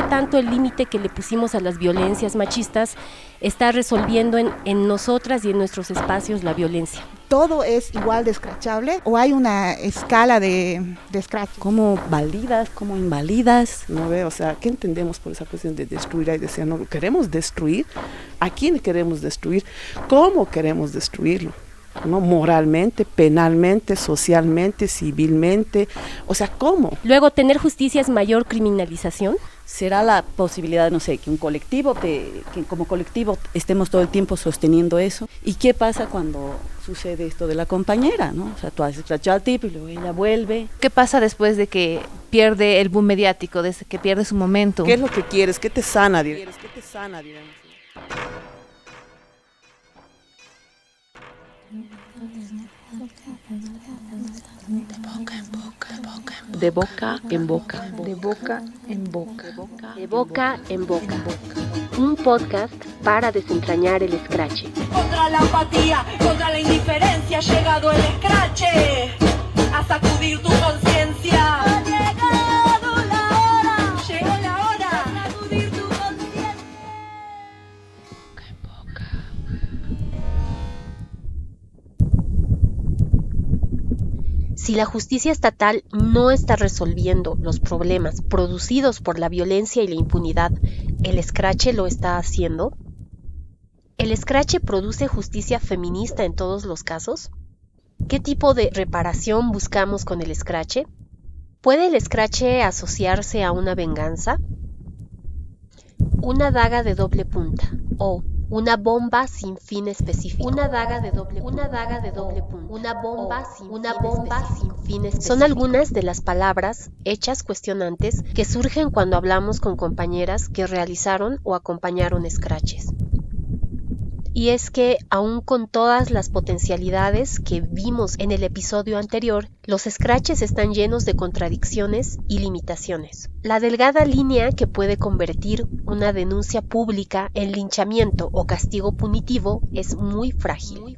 tanto el límite que le pusimos a las violencias machistas está resolviendo en nosotras y en nuestros espacios la violencia. ¿Todo es igual de escrachable o hay una escala de scratch? ¿Cómo validas, cómo invalidas? ¿No ve? O sea, ¿qué entendemos por esa cuestión de destruir? Y decía, ¿no queremos destruir? ¿A quién queremos destruir? ¿Cómo queremos destruirlo? ¿No? Moralmente, penalmente, socialmente, civilmente, o sea, ¿cómo? Luego, ¿tener justicia es mayor criminalización? ¿Será la posibilidad, no sé, que un colectivo, que como colectivo estemos todo el tiempo sosteniendo eso? ¿Y qué pasa cuando sucede esto de la compañera, no? O sea, tú haces escrachar al tipo y luego ella vuelve. ¿Qué pasa después de que pierde el boom mediático, desde que pierde su momento? ¿Qué es lo que quieres? ¿Qué te sana, digamos? De boca en boca. De boca en boca. De boca en boca. Un podcast para desentrañar el escrache. Contra la apatía, contra la indiferencia, ha llegado el escrache a sacudir tu conciencia. Ha llegado la hora, llegó la hora a sacudir tu conciencia. Boca en boca. Si la justicia estatal no está resolviendo los problemas producidos por la violencia y la impunidad, ¿el escrache lo está haciendo? ¿El escrache produce justicia feminista en todos los casos? ¿Qué tipo de reparación buscamos con el escrache? ¿Puede el escrache asociarse a una venganza? Una daga de doble punta o una bomba sin fin específico. Una daga de doble punta. Una bomba sin fin específico. Son algunas de las palabras hechas cuestionantes que surgen cuando hablamos con compañeras que realizaron o acompañaron escraches. Y es que, aun con todas las potencialidades que vimos en el episodio anterior, los escraches están llenos de contradicciones y limitaciones. La delgada línea que puede convertir una denuncia pública en linchamiento o castigo punitivo es muy frágil.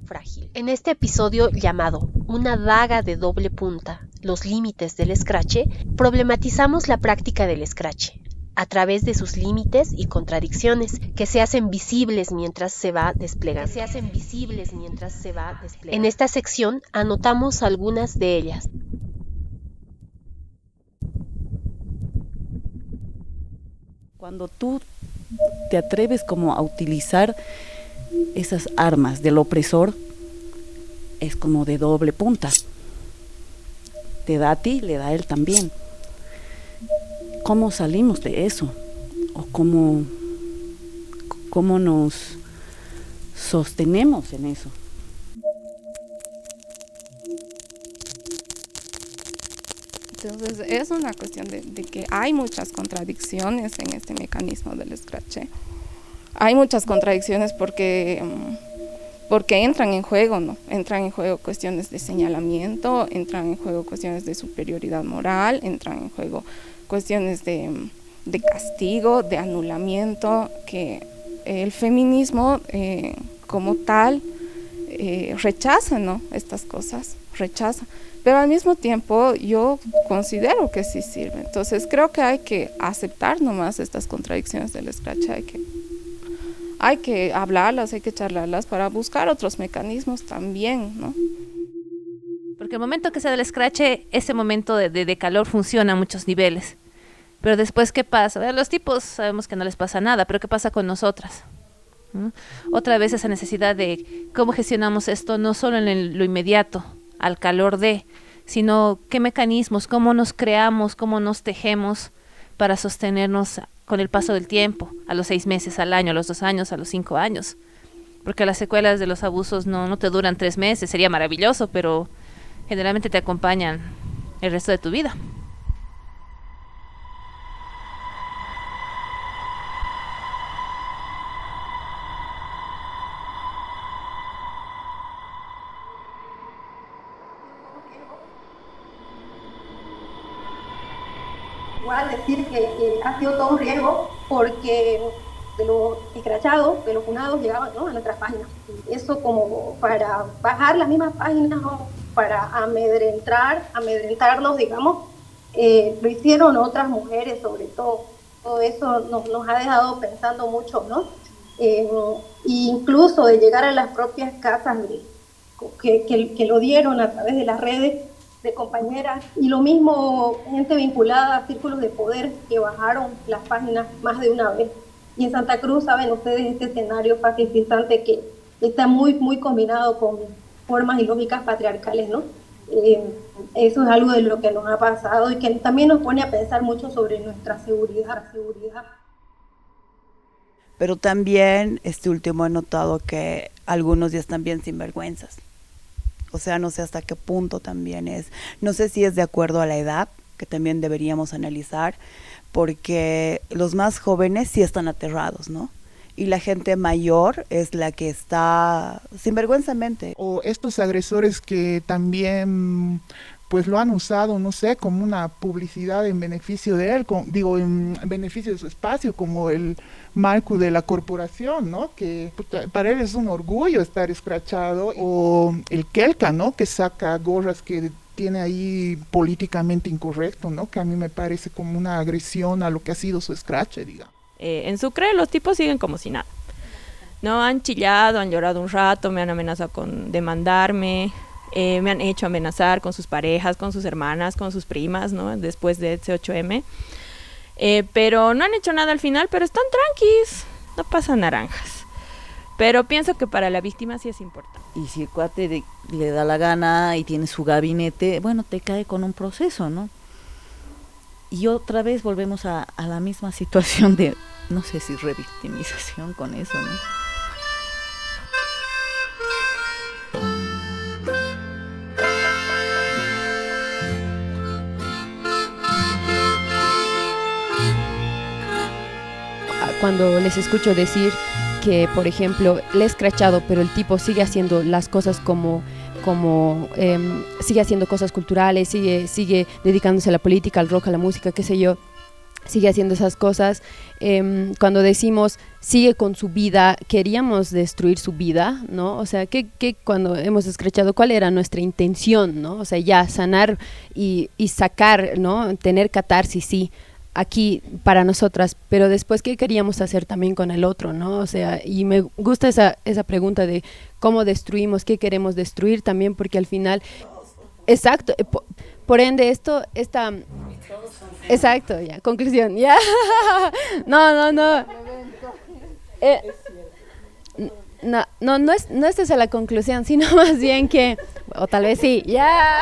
En este episodio llamado Una daga de doble punta, los límites del escrache, problematizamos la práctica del escrache a través de sus límites y contradicciones que se hacen visibles mientras se va desplegando. En esta sección anotamos algunas de ellas. Cuando tú te atreves como a utilizar esas armas del opresor, es como de doble punta. Te da a ti, le da a él también. ¿Cómo salimos de eso? ¿O cómo nos sostenemos en eso? Entonces es una cuestión de que hay muchas contradicciones en este mecanismo del escrache. Hay muchas contradicciones porque entran en juego, ¿no? Entran en juego cuestiones de señalamiento, entran en juego cuestiones de superioridad moral, entran en juego cuestiones de castigo, de anulamiento, que el feminismo como tal rechaza, ¿no? Estas cosas, rechaza. Pero al mismo tiempo yo considero que sí sirve. Entonces creo que hay que aceptar nomás estas contradicciones del escrache, hay que hablarlas, hay que charlarlas para buscar otros mecanismos también, ¿no? Porque el momento que se da el escrache, ese momento de calor funciona a muchos niveles. Pero después, ¿qué pasa? Los tipos sabemos que no les pasa nada, pero ¿qué pasa con nosotras? ¿Mm? Otra vez esa necesidad de cómo gestionamos esto, no solo en lo inmediato, al calor sino qué mecanismos, cómo nos creamos, cómo nos tejemos para sostenernos con el paso del tiempo, a los 6 meses, al año, a los 2 años, a los 5 años. Porque las secuelas de los abusos no te duran 3 meses, sería maravilloso, pero generalmente te acompañan el resto de tu vida. Igual decir que ha sido todo un riesgo porque de los escrachados, de los funados llegaban, ¿no?, a nuestras páginas. Eso como para bajar las mismas páginas, ¿no?, para amedrentarlos, digamos, lo hicieron otras mujeres sobre todo. todo eso nos ha dejado pensando mucho, ¿no? Incluso de llegar a las propias casas que lo dieron a través de las redes de compañeras, y lo mismo gente vinculada a círculos de poder que bajaron las páginas más de una vez. Y en Santa Cruz, saben ustedes, este escenario fascistante que está muy, muy combinado con formas y lógicas patriarcales, ¿no? Eso es algo de lo que nos ha pasado y que también nos pone a pensar mucho sobre nuestra seguridad. Pero también este último he notado que algunos ya están bien sinvergüenzas. O sea, no sé hasta qué punto también es. No sé si es de acuerdo a la edad, que también deberíamos analizar, porque los más jóvenes sí están aterrados, ¿no? Y la gente mayor es la que está sinvergüenzamente. O estos agresores que también pues lo han usado, no sé, como una publicidad en beneficio de él, en beneficio de su espacio, como el Marco de la corporación, ¿no? Que para él es un orgullo estar escrachado. O el Kelka, ¿no? Que saca gorras que tiene ahí políticamente incorrecto, ¿no? Que a mí me parece como una agresión a lo que ha sido su escrache, digamos. En Sucre los tipos siguen como si nada. No, han chillado, han llorado un rato, me han amenazado con demandarme, me han hecho amenazar con sus parejas, con sus hermanas, con sus primas, ¿no? Después de ese 8M. Pero no han hecho nada al final, pero están tranquis, no pasan naranjas. Pero pienso que para la víctima sí es importante. Y si el cuate le da la gana y tiene su gabinete, bueno, te cae con un proceso, ¿no? Y otra vez volvemos a la misma situación de, no sé si revictimización con eso, ¿no? Cuando les escucho decir que, por ejemplo, le he escrachado, pero el tipo sigue haciendo las cosas sigue haciendo cosas culturales, sigue dedicándose a la política, al rock, a la música, qué sé yo, sigue haciendo esas cosas. Cuando decimos sigue con su vida, queríamos destruir su vida, ¿no? O sea, que cuando hemos escrachado, ¿cuál era nuestra intención, no? O sea, ya sanar y sacar, ¿no? Tener catarsis, sí, aquí para nosotras, pero después qué queríamos hacer también con el otro, ¿no? O sea, y me gusta esa pregunta de cómo destruimos, qué queremos destruir también, porque al final, exacto, por ende exacto, ya, conclusión, ya, no es esa la conclusión, sino más bien que, o tal vez sí, ya,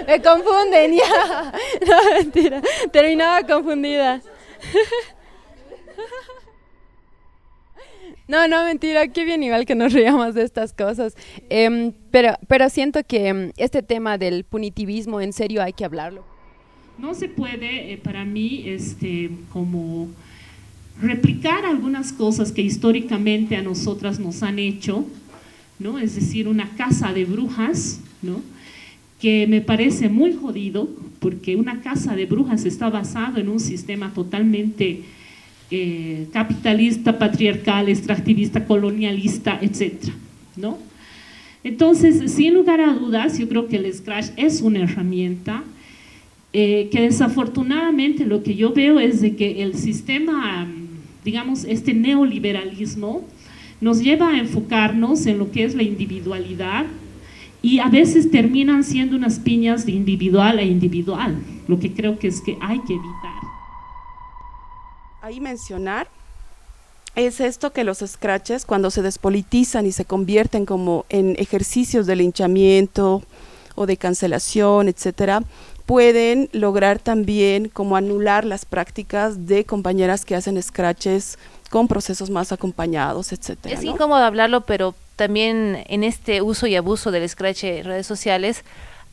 me confunden, ya, no, mentira, terminaba confundida. No, mentira, qué bien igual que nos riamos de estas cosas, pero siento que este tema del punitivismo, en serio hay que hablarlo. No se puede, para mí, como replicar algunas cosas que históricamente a nosotras nos han hecho, ¿no? Es decir, una casa de brujas, ¿no? Que me parece muy jodido, porque una casa de brujas está basado en un sistema totalmente capitalista, patriarcal, extractivista, colonialista, etcétera, ¿no? Entonces, sin lugar a dudas, yo creo que el Scratch es una herramienta que desafortunadamente lo que yo veo es de que el sistema, digamos, este neoliberalismo nos lleva a enfocarnos en lo que es la individualidad y a veces terminan siendo unas piñas de individual a individual, lo que creo que es que hay que evitar. Ahí mencionar es esto que los scratches, cuando se despolitizan y se convierten como en ejercicios de linchamiento o de cancelación, etcétera, pueden lograr también como anular las prácticas de compañeras que hacen scratches con procesos más acompañados, etcétera, Es ¿no? incómodo hablarlo, pero también en este uso y abuso del scratch en redes sociales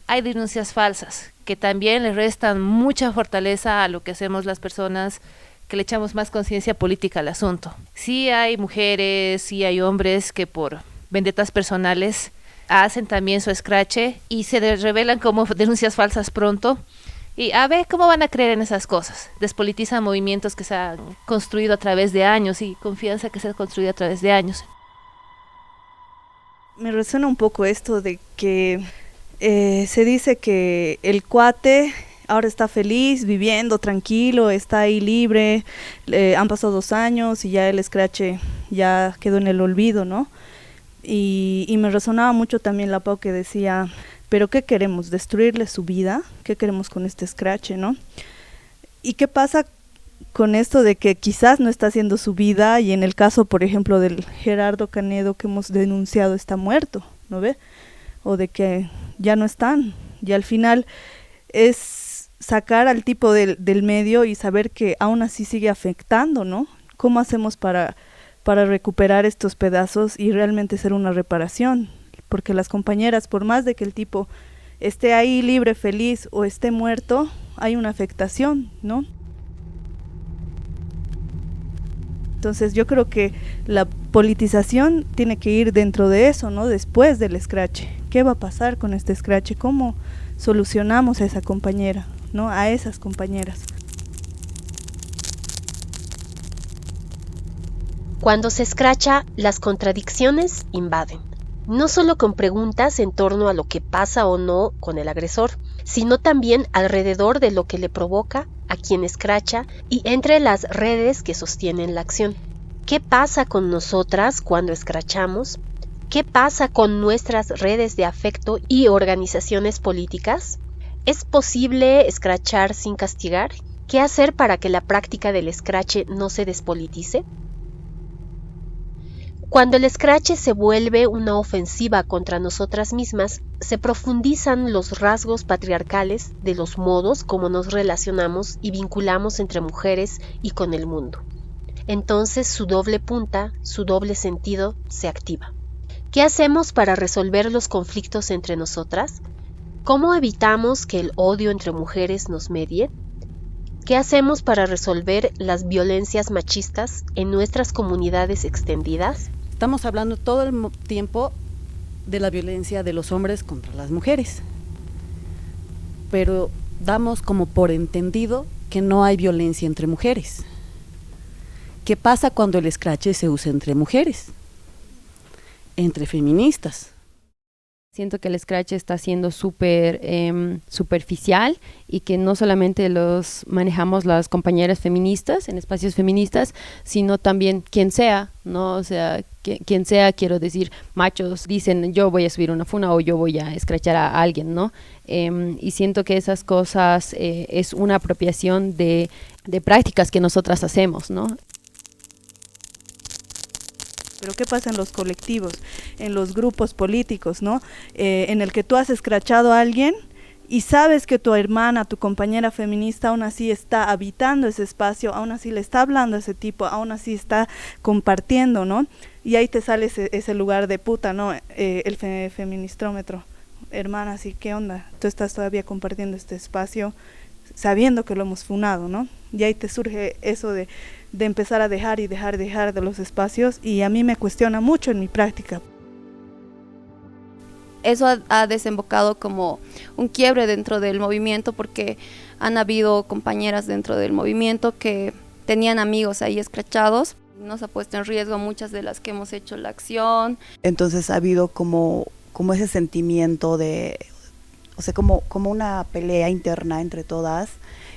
hay denuncias falsas que también le restan mucha fortaleza a lo que hacemos las personas que le echamos más conciencia política al asunto. Sí hay mujeres, sí hay hombres que por vendetas personales hacen también su scratch y se revelan como denuncias falsas pronto. Y a ver, ¿cómo van a creer en esas cosas? Despolitizan movimientos que se han construido a través de años y confianza que se ha construido a través de años. Me resuena un poco esto de que se dice que el cuate ahora está feliz, viviendo tranquilo, está ahí libre, han pasado 2 años y ya el Scratch ya quedó en el olvido, ¿no? Y me resonaba mucho también la Pau que decía, pero ¿qué queremos? ¿Destruirle su vida? ¿Qué queremos con este Scratch, no? ¿Y qué pasa con esto de que quizás no está haciendo su vida y en el caso, por ejemplo, del Gerardo Canedo que hemos denunciado está muerto, ¿no ve? O de que ya no están, y al final es sacar al tipo del medio y saber que aún así sigue afectando, ¿no? ¿Cómo hacemos para recuperar estos pedazos y realmente hacer una reparación? Porque las compañeras, por más de que el tipo esté ahí libre, feliz o esté muerto, hay una afectación, ¿no? Entonces yo creo que la politización tiene que ir dentro de eso, ¿no? Después del Scratch. ¿Qué va a pasar con este Scratch? ¿Cómo solucionamos a esa compañera, ¿no? A esas compañeras. Cuando se escracha, las contradicciones invaden. No solo con preguntas en torno a lo que pasa o no con el agresor, sino también alrededor de lo que le provoca a quien escracha y entre las redes que sostienen la acción. ¿Qué pasa con nosotras cuando escrachamos? ¿Qué pasa con nuestras redes de afecto y organizaciones políticas? ¿Es posible escrachar sin castigar? ¿Qué hacer para que la práctica del escrache no se despolitice? Cuando el escrache se vuelve una ofensiva contra nosotras mismas, se profundizan los rasgos patriarcales de los modos como nos relacionamos y vinculamos entre mujeres y con el mundo. Entonces su doble punta, su doble sentido, se activa. ¿Qué hacemos para resolver los conflictos entre nosotras? ¿Cómo evitamos que el odio entre mujeres nos medie? ¿Qué hacemos para resolver las violencias machistas en nuestras comunidades extendidas? Estamos hablando todo el tiempo de la violencia de los hombres contra las mujeres, pero damos como por entendido que no hay violencia entre mujeres. ¿Qué pasa cuando el escrache se usa entre mujeres? Entre feministas. Siento que el Scratch está siendo súper superficial y que no solamente los manejamos las compañeras feministas en espacios feministas, sino también quien sea, ¿no? O sea, quien sea, quiero decir, machos dicen yo voy a subir una funa o yo voy a escrachar a alguien, ¿no? Y siento que esas cosas es una apropiación de prácticas que nosotras hacemos, ¿no? Pero ¿qué pasa en los colectivos, en los grupos políticos, ¿no? En el que tú has escrachado a alguien y sabes que tu hermana, tu compañera feminista aún así está habitando ese espacio, aún así le está hablando a ese tipo, aún así está compartiendo, ¿no? Y ahí te sale ese lugar de puta, ¿no? El feministrómetro. Hermana, ¿sí qué onda? Tú estás todavía compartiendo este espacio sabiendo que lo hemos funado, ¿no? Y ahí te surge eso de empezar a dejar de los espacios, y a mí me cuestiona mucho en mi práctica. Eso ha desembocado como un quiebre dentro del movimiento, porque han habido compañeras dentro del movimiento que tenían amigos ahí escrachados. Nos ha puesto en riesgo a muchas de las que hemos hecho la acción. Entonces ha habido como ese sentimiento de, o sea, como una pelea interna entre todas.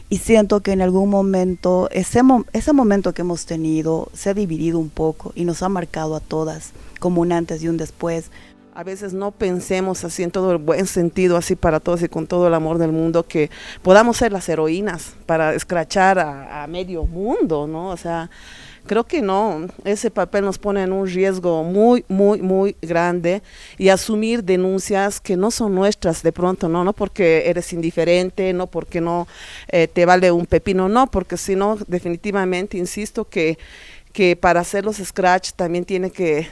Y siento que en algún momento, ese momento que hemos tenido se ha dividido un poco y nos ha marcado a todas, como un antes y un después. A veces no pensemos así en todo el buen sentido, así para todos y con todo el amor del mundo, que podamos ser las heroínas para escrachar a medio mundo, ¿no? O sea, creo que no, ese papel nos pone en un riesgo muy, muy, muy grande, y asumir denuncias que no son nuestras de pronto, no porque eres indiferente, no porque no te vale un pepino, no, porque si no, definitivamente, insisto, que para hacer los scratch también tiene que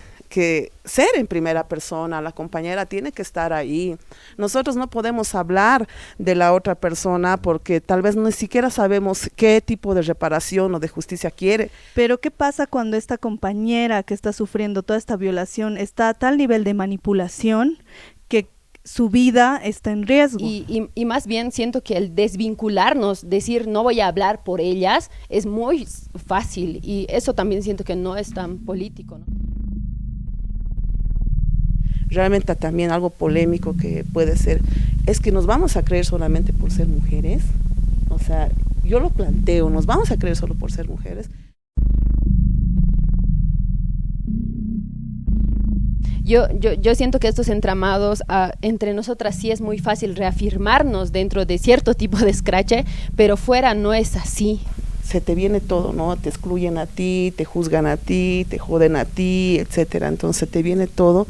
ser en primera persona, la compañera tiene que estar ahí. Nosotros no podemos hablar de la otra persona porque tal vez ni siquiera sabemos qué tipo de reparación o de justicia quiere. Pero ¿qué pasa cuando esta compañera que está sufriendo toda esta violación está a tal nivel de manipulación que su vida está en riesgo? Y más bien siento que el desvincularnos, decir no voy a hablar por ellas, es muy fácil, y eso también siento que no es tan político, ¿no? Realmente también algo polémico que puede ser, es que nos vamos a creer solamente por ser mujeres. O sea, yo lo planteo, ¿nos vamos a creer solo por ser mujeres? Yo siento que estos entramados entre nosotras sí es muy fácil reafirmarnos dentro de cierto tipo de escrache, pero fuera no es así. Se te viene todo, ¿no? Te excluyen a ti, te juzgan a ti, te joden a ti, etcétera. Entonces te viene todo.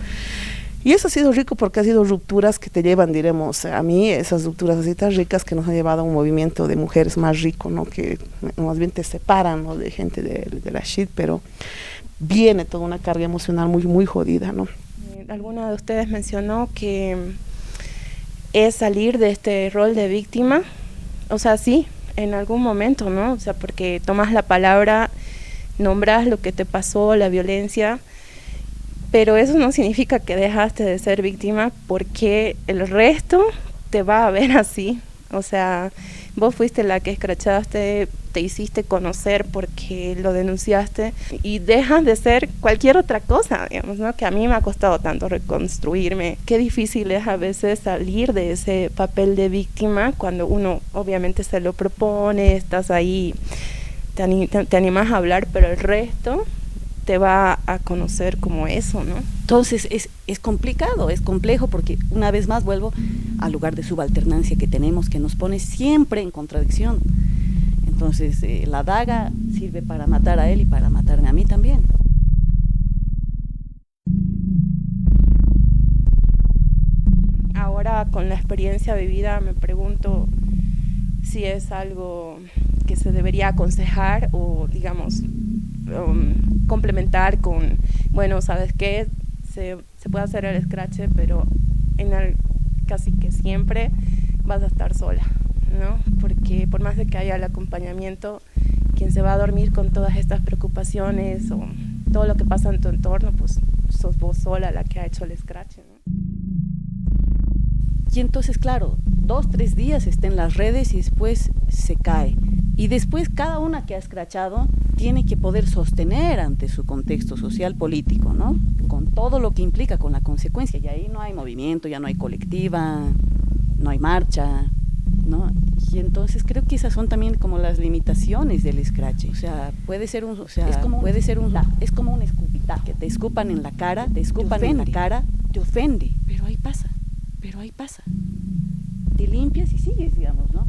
Y eso ha sido rico porque ha sido rupturas que te llevan, diremos, a mí, esas rupturas así tan ricas que nos han llevado a un movimiento de mujeres más rico, ¿no? Que más bien te separan, ¿no? De gente de la shit, pero viene toda una carga emocional muy, muy jodida, ¿no? Alguna de ustedes mencionó que es salir de este rol de víctima, o sea, sí, en algún momento, ¿no? O sea, porque tomas la palabra, nombras lo que te pasó, la violencia, pero eso no significa que dejaste de ser víctima porque el resto te va a ver así. O sea, vos fuiste la que escrachaste, te hiciste conocer porque lo denunciaste y dejas de ser cualquier otra cosa, digamos, ¿no? Que a mí me ha costado tanto reconstruirme. Qué difícil es a veces salir de ese papel de víctima cuando uno obviamente se lo propone, estás ahí, te animas a hablar, pero el resto te va a conocer como eso, ¿no? Entonces es complicado, es complejo porque una vez más vuelvo al lugar de subalternancia que tenemos, que nos pone siempre en contradicción. Entonces la daga sirve para matar a él y para matarme a mí también. Ahora con la experiencia vivida me pregunto si es algo que se debería aconsejar o digamos complementar con, bueno, ¿sabes qué? Se puede hacer el escrache, pero casi que siempre vas a estar sola, ¿no? Porque por más de que haya el acompañamiento, quien se va a dormir con todas estas preocupaciones o todo lo que pasa en tu entorno, pues sos vos sola la que ha hecho el escrache, ¿no? Y entonces, claro, 2-3 días está en las redes y después se cae. Y después cada una que ha escrachado tiene que poder sostener ante su contexto social político, ¿no? Con todo lo que implica, con la consecuencia. Y ahí no hay movimiento, ya no hay colectiva, no hay marcha, ¿no? Y entonces creo que esas son también como las limitaciones del escrache. O sea, puede ser un, es como un escupitajo, que te escupan en la cara, te ofende, pero ahí pasa. Te limpias y sigues, digamos, ¿no?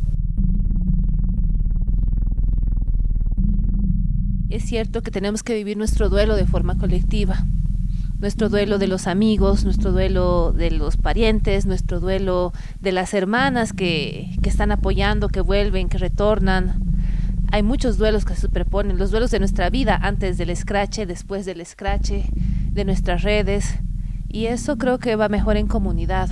Es cierto que tenemos que vivir nuestro duelo de forma colectiva, nuestro duelo de los amigos, nuestro duelo de los parientes, nuestro duelo de las hermanas que están apoyando, que vuelven, que retornan. Hay muchos duelos que se superponen, los duelos de nuestra vida antes del escrache, después del escrache, de nuestras redes, y eso creo que va mejor en comunidad.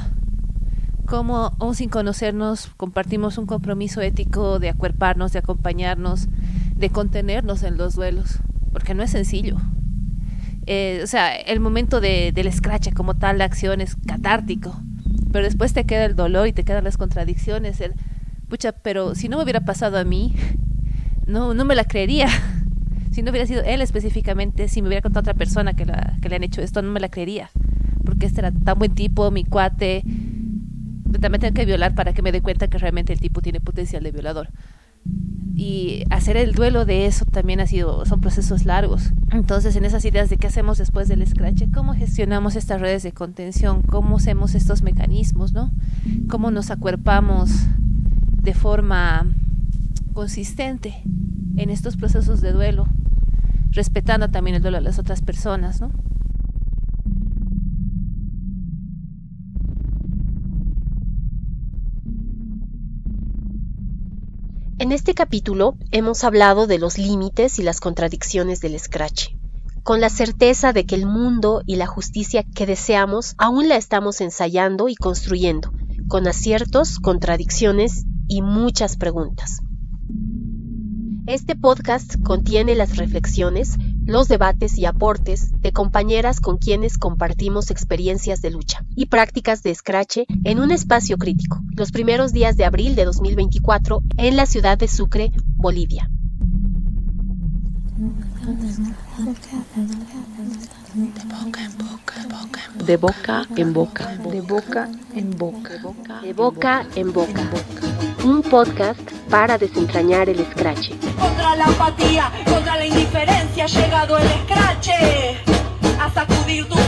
Como aún sin conocernos compartimos un compromiso ético de acuerparnos, de acompañarnos, de contenernos en los duelos, porque no es sencillo. O sea, el momento del escrache como tal, la acción es catártico, pero después te queda el dolor y te quedan las contradicciones, pero si no me hubiera pasado a mí, no me la creería. Si no hubiera sido él específicamente, si me hubiera contado otra persona que le han hecho esto, no me la creería, porque este era tan buen tipo, mi cuate. También tengo que violar para que me dé cuenta que realmente el tipo tiene potencial de violador. Y hacer el duelo de eso también son procesos largos. Entonces, en esas ideas de qué hacemos después del escrache, cómo gestionamos estas redes de contención, cómo hacemos estos mecanismos, ¿no? Cómo nos acuerpamos de forma consistente en estos procesos de duelo, respetando también el duelo de las otras personas, ¿no? En este capítulo hemos hablado de los límites y las contradicciones del escrache, con la certeza de que el mundo y la justicia que deseamos aún la estamos ensayando y construyendo, con aciertos, contradicciones y muchas preguntas. Este podcast contiene las reflexiones, los debates y aportes de compañeras con quienes compartimos experiencias de lucha y prácticas de escrache en un espacio crítico, los primeros días de abril de 2024 en la ciudad de Sucre, Bolivia. De boca en boca. De boca en boca. De boca en boca. Un podcast para desentrañar el escrache. Contra la apatía, contra la indiferencia, ha llegado el escrache a sacudir tu